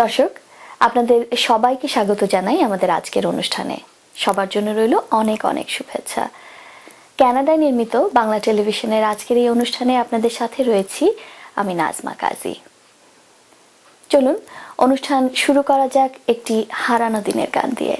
দর্শক, আপনাদের সবাইকে স্বাগত জানাই আমাদের আজকের অনুষ্ঠানে। সবার জন্য রইল অনেক অনেক শুভেচ্ছা। কানাডায় নির্মিত বাংলা টেলিভিশনের আজকের এই অনুষ্ঠানে আপনাদের সাথে রয়েছি আমি নাজমা কাজী। চলুন অনুষ্ঠান শুরু করা যাক একটি হারানো দিনের গান দিয়ে।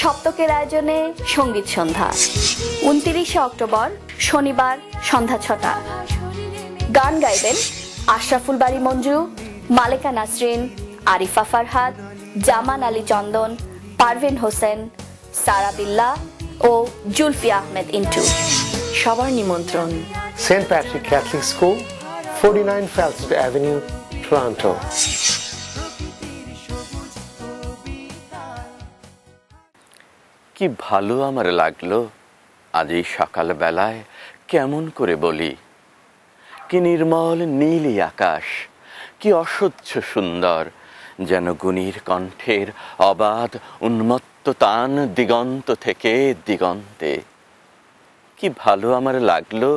সপ্তকের আয়োজনে সঙ্গীত সন্ধ্যা 29শে অক্টোবর শনিবার সন্ধ্যা 6টা। গান গাইবেন আশরাফুল বারী মঞ্জু, মালেকা নাসরিন, আরিফা ফারহাদ, জামান আলী চন্দন, পারভিন হোসেন, সারা বিল্লাহ ও জুলফিয়া আহমেদ ইন্টু। সবার নিমন্ত্রণ Saint Patrick Catholic school, 49 Felstead avenue, Toronto. কি ভালো আমার লাগলো আজ এই সকাল বেলায়, কেমন করে বলি। কি নির্মল নীল আকাশ, কি অসহ্য সুন্দর, যেন গুণীর কণ্ঠের অবাধ উন্মত্ত তান দিগন্ত থেকে দিগন্তে। কি ভালো আমার লাগলো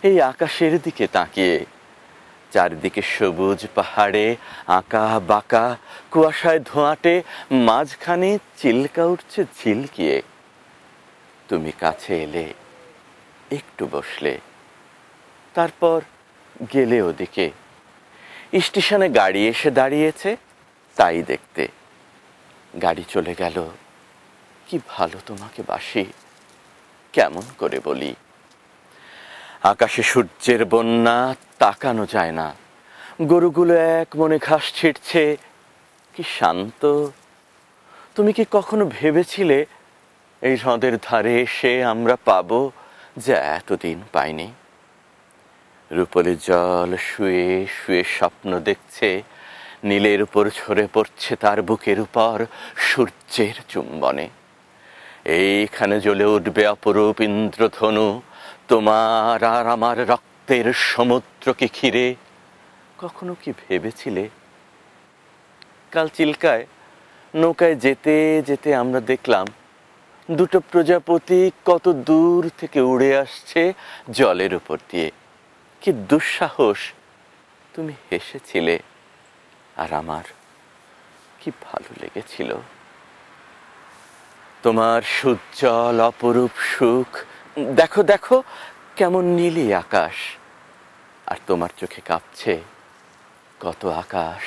এই আকাশের দিকে তাকিয়ে। চারিদিকে সবুজ পাহাড়ে আঁকা বাঁকা, কুয়াশায় ধোঁয়াটে, মাঝখানে চিল্কা উঠছে ঝিলকিয়ে। তুমি কাছে এলে একটু বসলে, তারপর গেলে ওদিকে। স্টেশনে গাড়ি এসে দাঁড়িয়েছে, তাই দেখতে। গাড়ি চলে গেল। কি ভালো তোমাকে বাসি, কেমন করে বলি। আকাশে সূর্যের বন্যা, তাকানো যায় না। গরুগুলো এক মনে ঘাস ছিঁড়ছে, কি শান্ত। তুমি কি কখনো ভেবেছিলে এই হ্রদের ধারে এসে আমরা পাবো যা এতদিন পাইনি? রূপলি জল শুয়ে শুয়ে স্বপ্ন দেখছে, নীলের উপর ঝরে পড়ছে তার বুকের উপর সূর্যের চুম্বনে। এইখানে জ্বলে উঠবে অপরূপ ইন্দ্রধনু, তোমার আর আমার রক্তের সমুদ্রকে ঘিরে। কখনো কি ভেবেছিলে? কাল চিল্কায় নৌকায় যেতে যেতে আমরা দেখলাম দুটো প্রজাপতি কত দূর থেকে উড়ে আসছে জলের উপর দিয়ে। কি দুঃসাহস! তুমি হেসেছিলে, আর আমার কি ভালো লেগেছিল। তোমার সুজ্জ্বল অপরূপ সুখ, দেখো দেখো কেমন নীলি আকাশ, আর তোমার চোখে কাঁপছে কত আকাশ,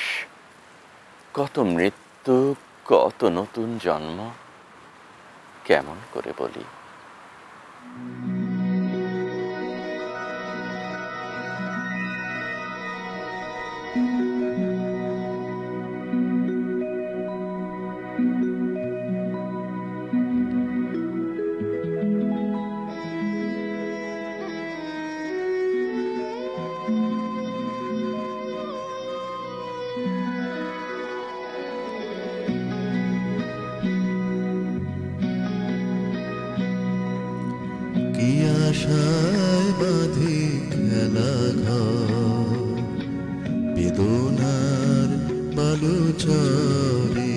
কত মৃত্যু, কত নতুন জন্ম। কেমন করে বলি। কি আশায় বাঁধি খেলা ঘর, বেদনার বালুচরে।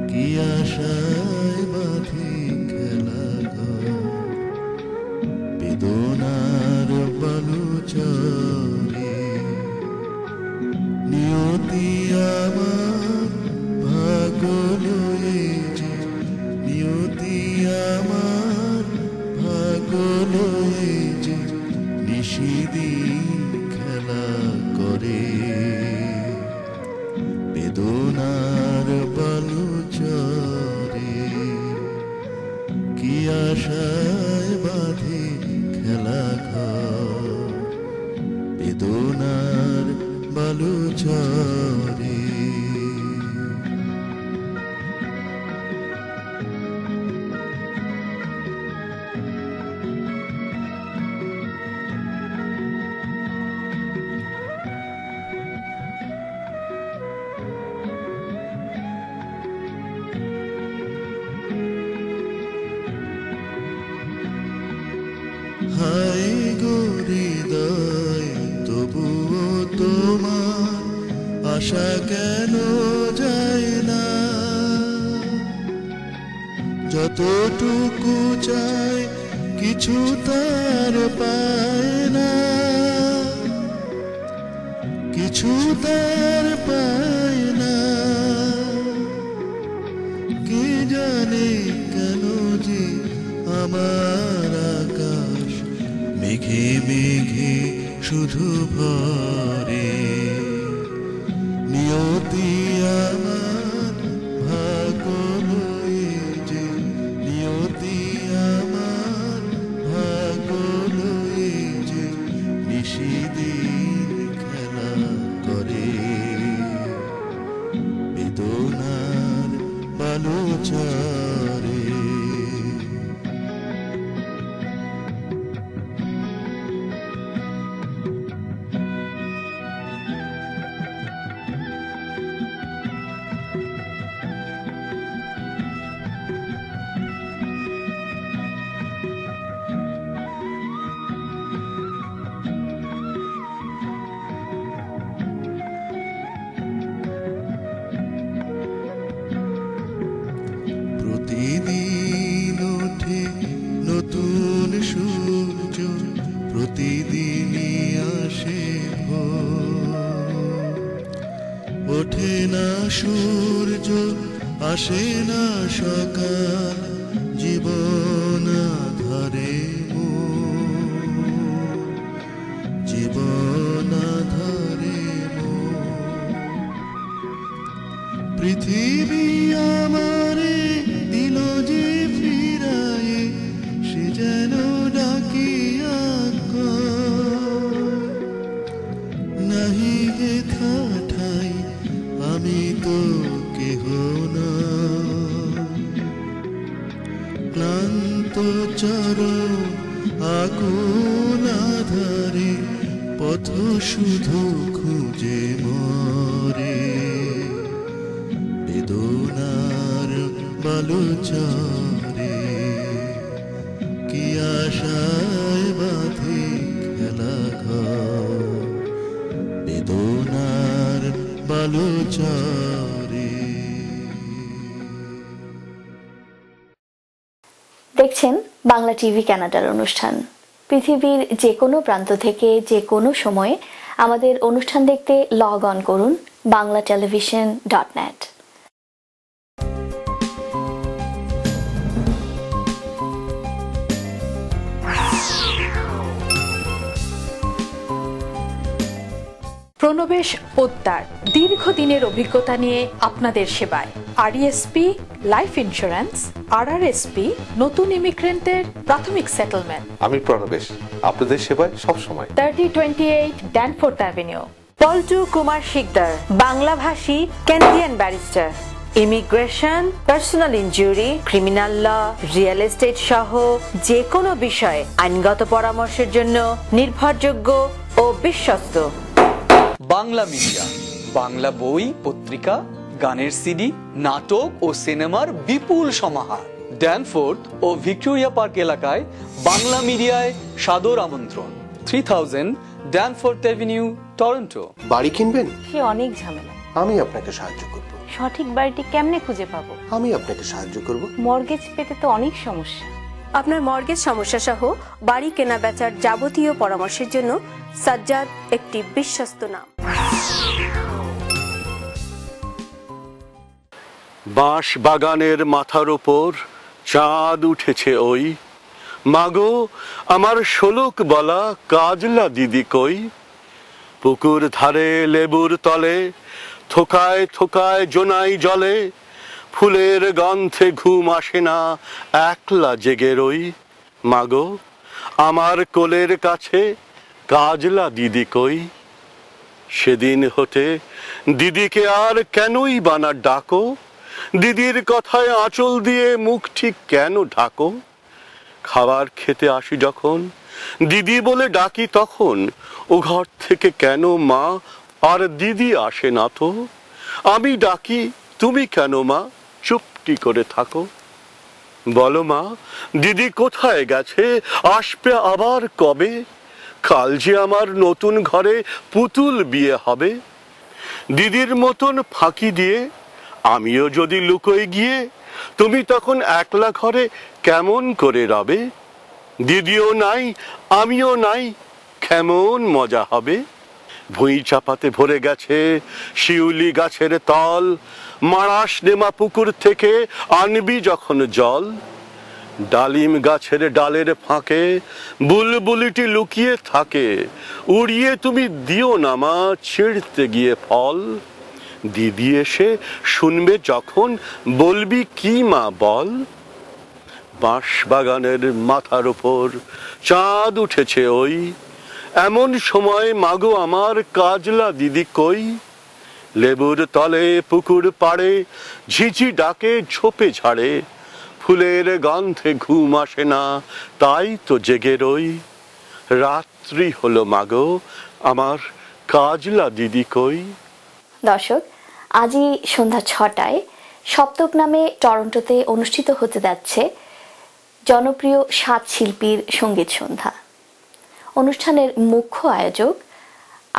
কি আশায় বাঁধি খেলা ঘর, বেদনার বালুচরে। নিয়তি আমার ভাগ্য লয়েছে, নিয়তি আমার ভাগ্য লয়েছে, নিশিদিন খেলা করে বেদনার বালুচরে। কি আশায় বাঁধে খেলা ঘর, বেদনার বালুচরে। হায় গো হৃদয়, তবুও তোমার আশা কেন যায় না? যতটুকু চাই কিছু তার পায় না, কিছু তার পায় না। কে জানে কেন যে আমার আকাশ মেঘে মেঘে শুধু ভরে। নিয়তি আমার ভাগ্য লয়েছে, নিয়তি আমার ভাগ্য লয়েছে, নিশিদিন খেলা করে বেদনার বালুচরে। প্রতিদিন ওঠে নতুন সূর্য, প্রতিদিনই আসে ভোর। ওঠে না সূর্য, আসে না সকাল, জীবন আধারে পৃথিবী আমারে দিল যে ফিরায়ে, সে যেন ডাকিয়া কয়, নাহি হেথা ঠাই আমি তো কেহ না, ক্লান্ত চরণ আকুল আধারে পথ শুধু খুঁজে মরে, বেদনার বালুচরে কি আশায় বাঁধে খেলা ঘর, বেদনার বালুচরে। দেখছেন বাংলা টিভি কানাডার অনুষ্ঠান। পৃথিবীর যে কোনো প্রান্ত থেকে যে কোনো সময়ে আমাদের অনুষ্ঠান দেখতে লগ অন করুন banglatelevision.net। প্রণবেশ পোদ্দার দীর্ঘদিনের অভিজ্ঞতা নিয়ে আপনাদের সেবায়। আরইএসপি লাইফ ইন্স্যুরেন্স, আরআরএসপি নতুন ইমিগ্রেন্টদের প্রাথমিক সেটেলমেন্ট। আমি প্রণবেশ, আপনাদের সেবায় সবসময়। 3028 ড্যানফোর্থ অ্যাভিনিউ। পল্টু কুমার শিকদার, বাংলাভাষী Canadian barrister, immigration, personal injury, criminal law, real estate সহ যে কোনো বিষয়ে আইনগত পরামর্শের জন্য নির্ভরযোগ্য ও বিশ্বস্ত। বাংলা মিডিয়া, বাংলা বই, পত্রিকা, গানের সিডি, নাটক ও সিনেমার বিপুল সমাহার। ড্যানফোর্থ ও ভিক্টোরিয়া পার্ক এলাকায় বাংলা মিডিয়ায় সাদর আমন্ত্রণ। 3000 ড্যানফোর্থ অ্যাভিনিউ, টরন্টো। বাড়ি কিনবেন? সে অনেক ঝামেলা। আমি আপনাকে সাহায্য করব। সঠিক বাড়িটি কেমনে খুঁজে পাবো? আমি আপনাকে সাহায্য করব। মর্গেজ পেতে তো অনেক সমস্যা। আপনার মর্গেজ সমস্যা সহ বাড়ি কেনা বেচার যাবতীয় পরামর্শের জন্য সাজ্জাদ একটি বিশ্বস্ত নাম। বাঁশ বাগানের মাথার উপর চাঁদ উঠেছে ওই, মাগো আমার শোলক বলা কাজলা দিদি কই, পুকুর ধারে লেবুর তলে থোকায় থোকায় জোনাই জলে, ফুলের গন্ধে ঘুম আসে না একলা জেগে রই, মাগো আমার কোলের কাছে কাজলা দিদি কই। সেদিন হতে দিদিকে আর কেনই বানা ডাকো, দিদির কথায় আঁচল দিয়ে মুখ ঠিক কেন ঢাকো, খাবার খেতে আসি যখন দিদি বলে ডাকি তখন, ও ঘর থেকে কেন মা আর দিদি আসে না তো, আমি ডাকি তুমি কেন মা চুপটি করে থাকো, বলো মা দিদি কোথায় গেছে, আসবে আবার কবে, কাল যে আমার নতুন ঘরে পুতুল বিয়ে হবে, দিদির মতন ফাঁকি দিয়ে আমিও যদি লুকোয় গিয়ে, তুমি তখন একলা ঘরে কেমন করে রবে, দিদিও নাই আমিও নাই কেমন মজা হবে, ভুঁই চাপাতে ভরে গেছে শিউলি গাছের তল, মারাস নেমা পুকুর থেকে আনবি যখন জল, ডালিম গাছের ডালের ফাঁকে বুলবুলিটি লুকিয়ে থাকে, উড়িয়ে তুমি দিও না মা ছিঁড়তে গিয়ে ফল, দিদি এসে শুনবে যখন বলবি কি মা বল, বাঁশ বাগানের মাথার উপর চাঁদ উঠেছে ওই, এমন সময় মাগো আমার কাজলা দিদি কই, লেবুর তলে পুকুর পাড়ে ঝিঝি ডাকে ঝোপে ঝাড়ে, ফুলের গন্ধে ঘুম আসে না তাই তো জেগে রই, রাত্রি হলো মাগো আমার কাজলা দিদি কই। দর্শক, আজই সন্ধ্যা 6টায় সপ্তক নামে টরন্টোতে অনুষ্ঠিত হতে যাচ্ছে জনপ্রিয় 7 শিল্পীর সঙ্গীত সন্ধ্যা। অনুষ্ঠানের মুখ্য আয়োজক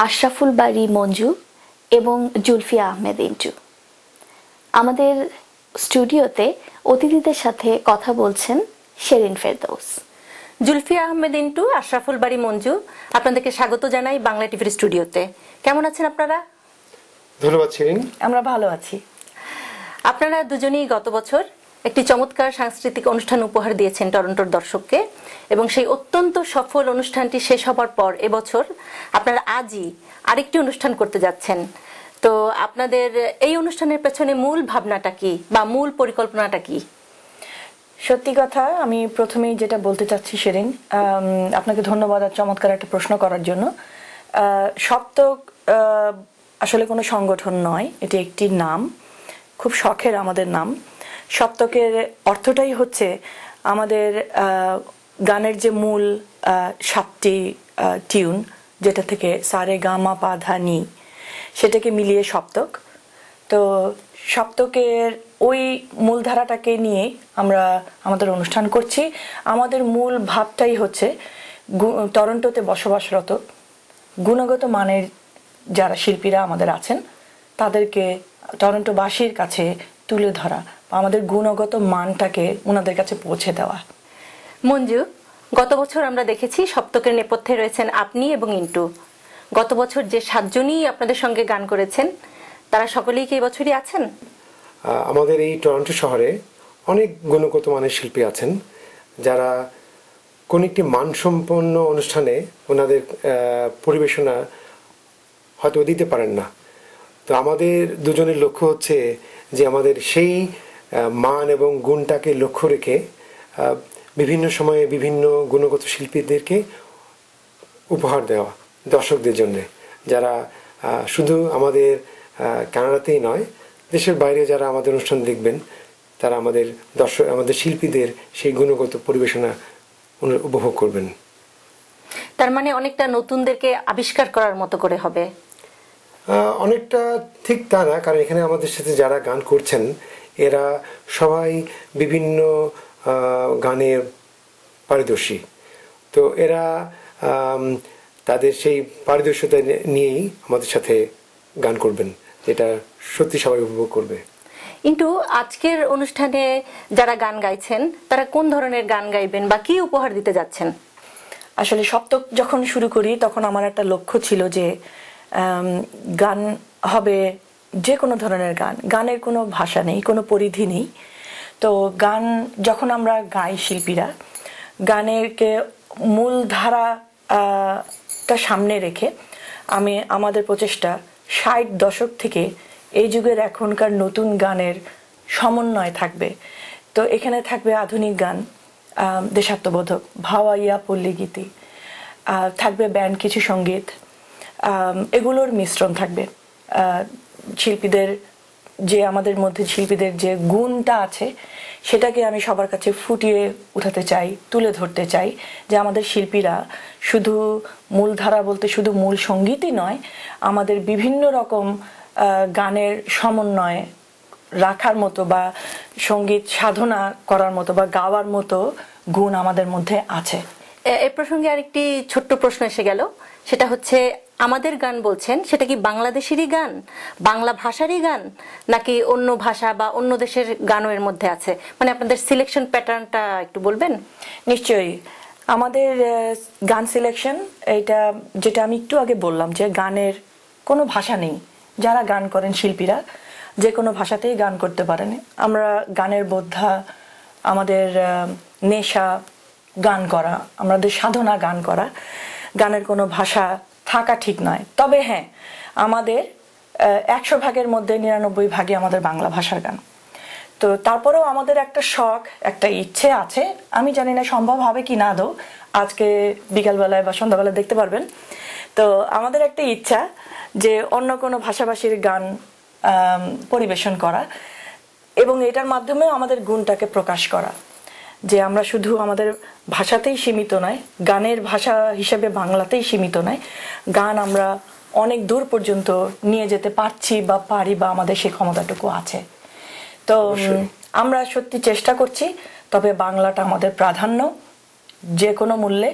আশরাফুল বারী মঞ্জু এবং জুলফিয়া আহমেদ ইন্টু। আমাদের স্টুডিওতে অতিথিদের সাথে কথা বলছেন শেরিন ফেরদৌস। জুলফিয়া আহমেদ ইন্টু, আশরাফুল বারী মঞ্জু, আপনাদেরকে স্বাগত জানাই বাংলা টিভির স্টুডিওতে। কেমন আছেন আপনারা? ধন্যবাদ শেরিন। আমরা ভালো আছি। আপনারা দুজনেই গত বছর একটি চমৎকার সাংস্কৃতিক অনুষ্ঠান উপহার দিয়েছেন টরন্টোর দর্শককে, এবং সেই অত্যন্ত সফল অনুষ্ঠানটি শেষ হবার পর এবছর আপনারা আজই আরেকটি অনুষ্ঠান করতে যাচ্ছেন। তো আপনাদের এই অনুষ্ঠানের পেছনে মূল ভাবনাটা কি বা মূল পরিকল্পনাটা কি? সত্যি কথা, আমি প্রথমেই যেটা বলতে চাচ্ছি সেদিন, আপনাকে ধন্যবাদ আর চমৎকার একটা প্রশ্ন করার জন্য। সপ্তক আসলে কোনো সংগঠন নয়, এটি একটি নাম, খুব শখের আমাদের নাম। সপ্তকের অর্থটাই হচ্ছে আমাদের গানের যে মূল 7টি টিউন, যেটা থেকে সারে গা মা পা ধা নি, সেটাকে মিলিয়ে সপ্তক। তো সপ্তকের ওই মূলধারাটাকে নিয়ে আমরা আমাদের অনুষ্ঠান করছি। আমাদের মূল ভাবটাই হচ্ছে টরন্টোতে বসবাসরত গুণগত মানের যারা শিল্পীরা আমাদের আছেন তাদেরকে টরন্টোবাসীর কাছে তুলে ধরা, আমাদের গুণগত মানটাকে ওনাদের কাছে পৌঁছে দেওয়া। মঞ্জু, গত বছর আমরা দেখেছি সপ্তকের নেপথ্যে রয়েছেন আপনি এবং ইন্টু। গত বছর যে 7 জনই আপনাদের সঙ্গে গান করেছেন তারা সকলেই কি এবছরই আছেন? আমাদের এই টরন্টো শহরে অনেক গুণগত মানের শিল্পী আছেন যারা কোন একটি মানসম্পন্ন অনুষ্ঠানে ওনাদের পরিবেশনা হয়তো দিতে পারেন না। তো আমাদের দুজনের লক্ষ্য হচ্ছে যে আমাদের সেই মান এবং গুণটাকে লক্ষ্য রেখে বিভিন্ন সময়ে বিভিন্ন গুণগত শিল্পীদেরকে উপহার দেওয়া দর্শকদের জন্য, যারা শুধু আমাদের কানাডাতেই নয়, দেশের বাইরে যারা আমাদের অনুষ্ঠান দেখবেন তারা আমাদের শিল্পীদের সেই গুণগত পরিবেশনা উপভোগ করবেন। তার মানে অনেকটা নতুনদেরকে আবিষ্কার করার মতো করে হবে? অনেকটা ঠিক তা না, কারণ এখানে আমাদের সাথে যারা গান করছেন এরা সবাই বিভিন্ন গানের পারদর্শী। তো এরা তাদের সেই পারদর্শিতা নিয়েই আমাদের সাথে গান করবেন, যেটা সত্যি সবাই উপভোগ করবে। কিন্তু আজকের অনুষ্ঠানে যারা গান গাইছেন তারা কোন ধরনের গান গাইবেন বা কি উপহার দিতে যাচ্ছেন? আসলে সপ্তক যখন শুরু করি তখন আমার একটা লক্ষ্য ছিল যে গান হবে যে কোনো ধরনের গান, গানের কোনো ভাষা নেই, কোনো পরিধি নেই। তো গান যখন আমরা গাই শিল্পীরা, গানেরকে মূল ধারাটা সামনে রেখে আমাদের প্রচেষ্টা 60 দশক থেকে এই যুগের এখনকার নতুন গানের সমন্বয় থাকবে। তো এখানে থাকবে আধুনিক গান, দেশাত্মবোধক, ভাওয়াইয়া পল্লী গীতি, থাকবে ব্যান্ড কিছু সঙ্গীত, এগুলোর মিশ্রণ থাকবে। শিল্পীদের যে আমাদের মধ্যে শিল্পীদের যে গুণটা আছে সেটাকে আমি সবার কাছে ফুটিয়ে উঠাতে চাই, তুলে ধরতে চাই, যে আমাদের শিল্পীরা শুধু মূলধারা বলতে শুধু মূল সঙ্গীতই নয়, আমাদের বিভিন্ন রকম গানের সমন্বয় রাখার মতো বা সঙ্গীত সাধনা করার মতো বা গাওয়ার মতো গুণ আমাদের মধ্যে আছে। এ প্রসঙ্গে আরেকটি ছোট্ট প্রশ্ন এসে গেল, সেটা হচ্ছে আমাদের গান বলছেন, সেটা কি বাংলাদেশেরই গান, বাংলা ভাষারই গান, নাকি অন্য ভাষা বা অন্য দেশের গানও এর মধ্যে আছে? মানে আপনাদের সিলেকশন প্যাটার্নটা একটু বলবেন? নিশ্চয়ই, আমাদের গান সিলেকশন এটা যেটা আমি একটু আগে বললাম যে গানের কোনো ভাষা নেই। যারা গান করেন শিল্পীরা যে কোনো ভাষাতেই গান করতে পারেন। আমরা গানের বোদ্ধা, আমাদের নেশা গান করা, আমাদের সাধনা গান করা, গানের কোনো ভাষা থাকা ঠিক নয়। তবে হ্যাঁ, আমাদের 100 ভাগের মধ্যে 99 ভাগই আমাদের বাংলা ভাষার গান। তো তারপরেও আমাদের একটা শখ, একটা ইচ্ছে আছে, আমি জানি না সম্ভব হবে কি না আদৌ, আজকে বিকালবেলায় বা সন্ধ্যাবেলায় দেখতে পারবেন। তো আমাদের একটা ইচ্ছা যে অন্য কোনো ভাষাভাষীর গান পরিবেশন করা এবং এটার মাধ্যমেও আমাদের গুণটাকে প্রকাশ করা, যে আমরা শুধু আমাদের ভাষাতেই সীমিত নয়, গানের ভাষা হিসেবে বাংলাতেই সীমিত নয়, গান আমরা অনেক দূর পর্যন্ত নিয়ে যেতে পারছি বা পারি বা আমাদের সেই ক্ষমতাটুকু আছে। তো আমরা সত্যি চেষ্টা করছি, তবে বাংলাটা আমাদের প্রাধান্য যে কোনো মূল্যে,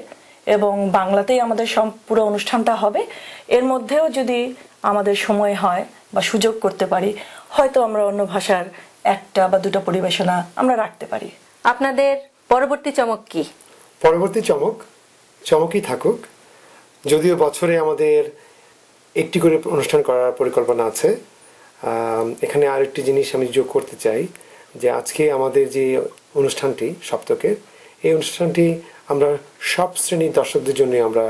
এবং বাংলাতেই আমাদের পুরো অনুষ্ঠানটা হবে। এর মধ্যেও যদি আমাদের সময় হয় বা সুযোগ করতে পারি, হয়তো আমরা অন্য ভাষার 1টা বা 2টা পরিবেশনা আমরা রাখতে পারি। আপনাদের পরবর্তী চমক কি? পরবর্তী চমকই থাকুক, যদিও বছরে আমাদের একটি করে অনুষ্ঠান করার পরিকল্পনা আছে। এখানে আরেকটি জিনিস আমি যোগ করতে চাই, যে আজকে আমাদের যে অনুষ্ঠানটি সপ্তকের, এই অনুষ্ঠানটি আমরা সব শ্রেণীর দর্শকদের জন্য আমরা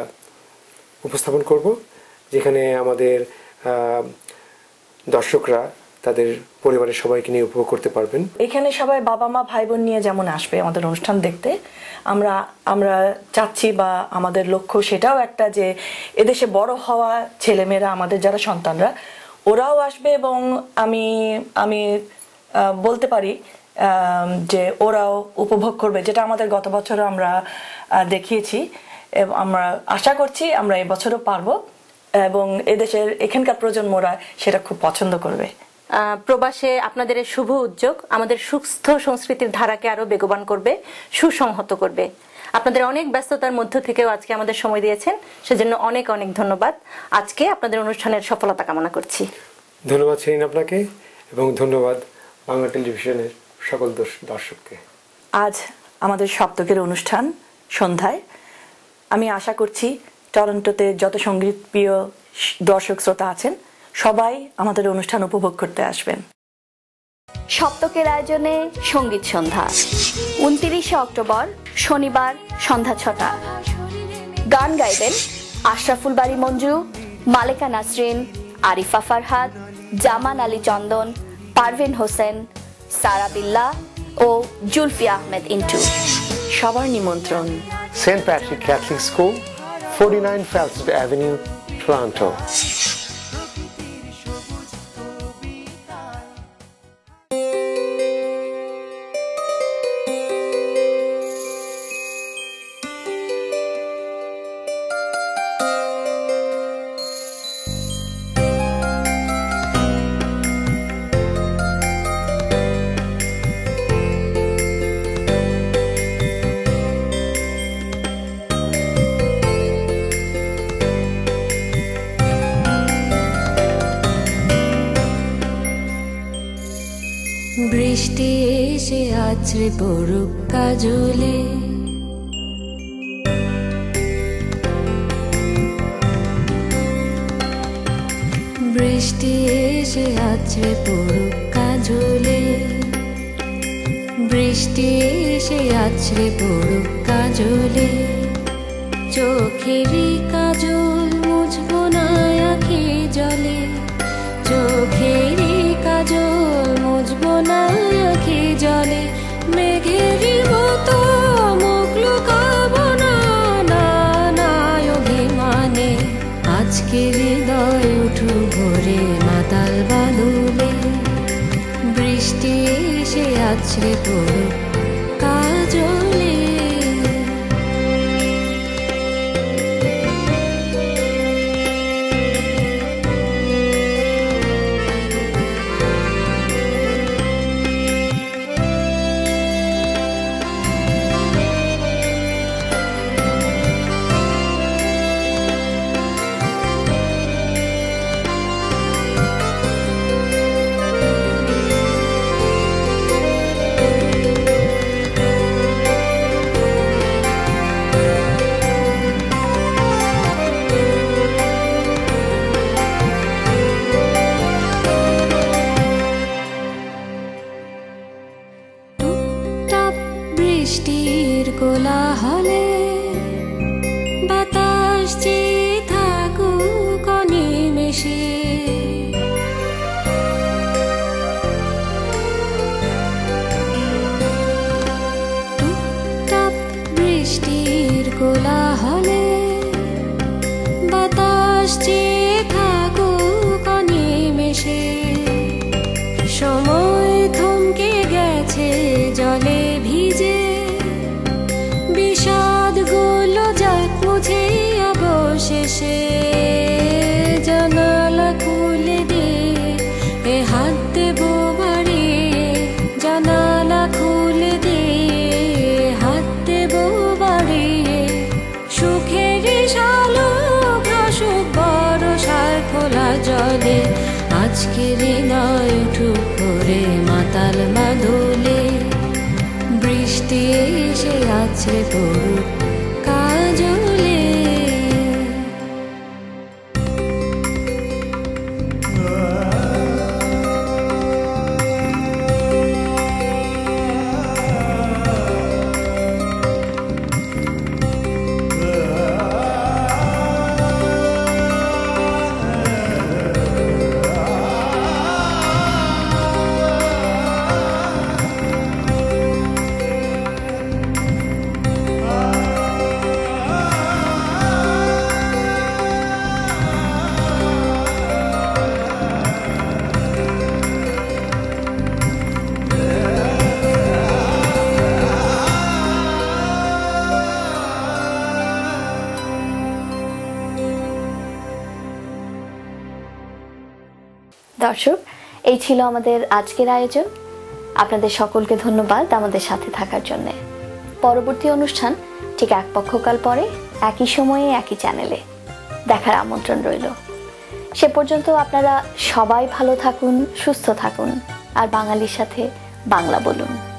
উপস্থাপন করব, যেখানে আমাদের দর্শকরা তাদের পরিবারের সবাইকে নিয়ে উপভোগ করতে পারবেন। এখানে সবাই বাবা মা ভাই বোন নিয়ে যেমন আসবে আমাদের অনুষ্ঠান দেখতে, আমরা চাচ্ছি বা আমাদের লক্ষ্য সেটাও একটা যে এদেশে বড় হওয়া ছেলেমেয়েরা, আমাদের যারা সন্তানরা, ওরাও আসবে এবং আমি বলতে পারি যে ওরাও উপভোগ করবে, যেটা আমাদের গত বছরও আমরা দেখিয়েছি। আমরা আশা করছি আমরা এবছরও পারবো এবং এদেশের এখানকার প্রজন্মরা সেটা খুব পছন্দ করবে। প্রবাসে আপনাদের এই শুভ উদ্যোগ আমাদের সুস্থ সংস্কৃতির ধারাকে আরো বেগবান করবে, সুসংহত করবে। আপনাদের অনেক ব্যস্ততার মধ্য থেকেও আজকে আমাদের সময় দিয়েছেন, সেজন্য অনেক অনেক ধন্যবাদ। আজকে আপনাদের অনুষ্ঠানের সফলতা কামনা করছি। ধন্যবাদ শিরিন আপনাকে এবং ধন্যবাদ বাংলা টেলিভিশনের সকল দর্শককে। আজ আমাদের সপ্তকের অনুষ্ঠান সন্ধ্যায়, আমি আশা করছি টরন্টোতে যত সঙ্গীত প্রিয় দর্শক শ্রোতা আছেন সবাই আমাদের অনুষ্ঠান উপভোগ করতে আসবেন। সপ্তকের আয়োজনে সঙ্গীত সন্ধ্যা 29 অক্টোবর শনিবার সন্ধ্যা 6টা। গান গাইবেন আশরাফুল বারী মঞ্জু, মালেকা নাসরিন, আরিফা ফারহাদ, জামান আলী চন্দন, পারভিন হোসেন, সারা বিল্লাহ ও জুলফিয়া আহমেদ ইন্টু। সবার নিমন্ত্রণ Saint Patrick Catholic school, 49 Felstead avenue, Toronto. বৃষ্টি এসে আছড়ে পড়ুক কাজলে, বৃষ্টি এসে আছড়ে পড়ুক কাজলে, বৃষ্টি এসে আছড়ে পড়ুক কাজলে, চোখেরই কাজল মুছবো না আঁখি জলে, চোখেরই কাজল মুছবো না আঁখি জলে, মেঘেরই মতো মুখ লুকাবো না অভিমানে, আজকে হৃদয় উঠু ভরে মাতাল বাদলে, বৃষ্টি এসে আছড়ে পড়ুক কাজলে। বৃষ্টির কোলাহলে বাতাস চেয়ে থাকুক অনিমেষে, টুপটাপ বৃষ্টির কোলাহলে বাতাস চেয়ে থাকুক অনিমেষে, সময় থমকে গেছে জলে ভিজে, বিষাদ গুলো যাক মুছে অবশেষে, জানালা খুলে দিয়ে এ হাত দেবো বাড়িয়ে, জানালা খুলে দিয়ে হাত দেবো বাড়িয়ে, সুখের শালুক রসুক বরষার খোলা জলে, আজকের নয় উঠুক করে মাতাল বাদলে, বৃষ্টি এসে আছড়ে পড়ুক কাজলে। দর্শক, এই ছিল আমাদের আজকের আয়োজন। আপনাদের সকলকে ধন্যবাদ আমাদের সাথে থাকার জন্য। পরবর্তী অনুষ্ঠান ঠিক এক পক্ষকাল পরে একই সময়ে একই চ্যানেলে দেখার আমন্ত্রণ রইল। সে পর্যন্ত আপনারা সবাই ভালো থাকুন, সুস্থ থাকুন আর বাঙালির সাথে বাংলা বলুন।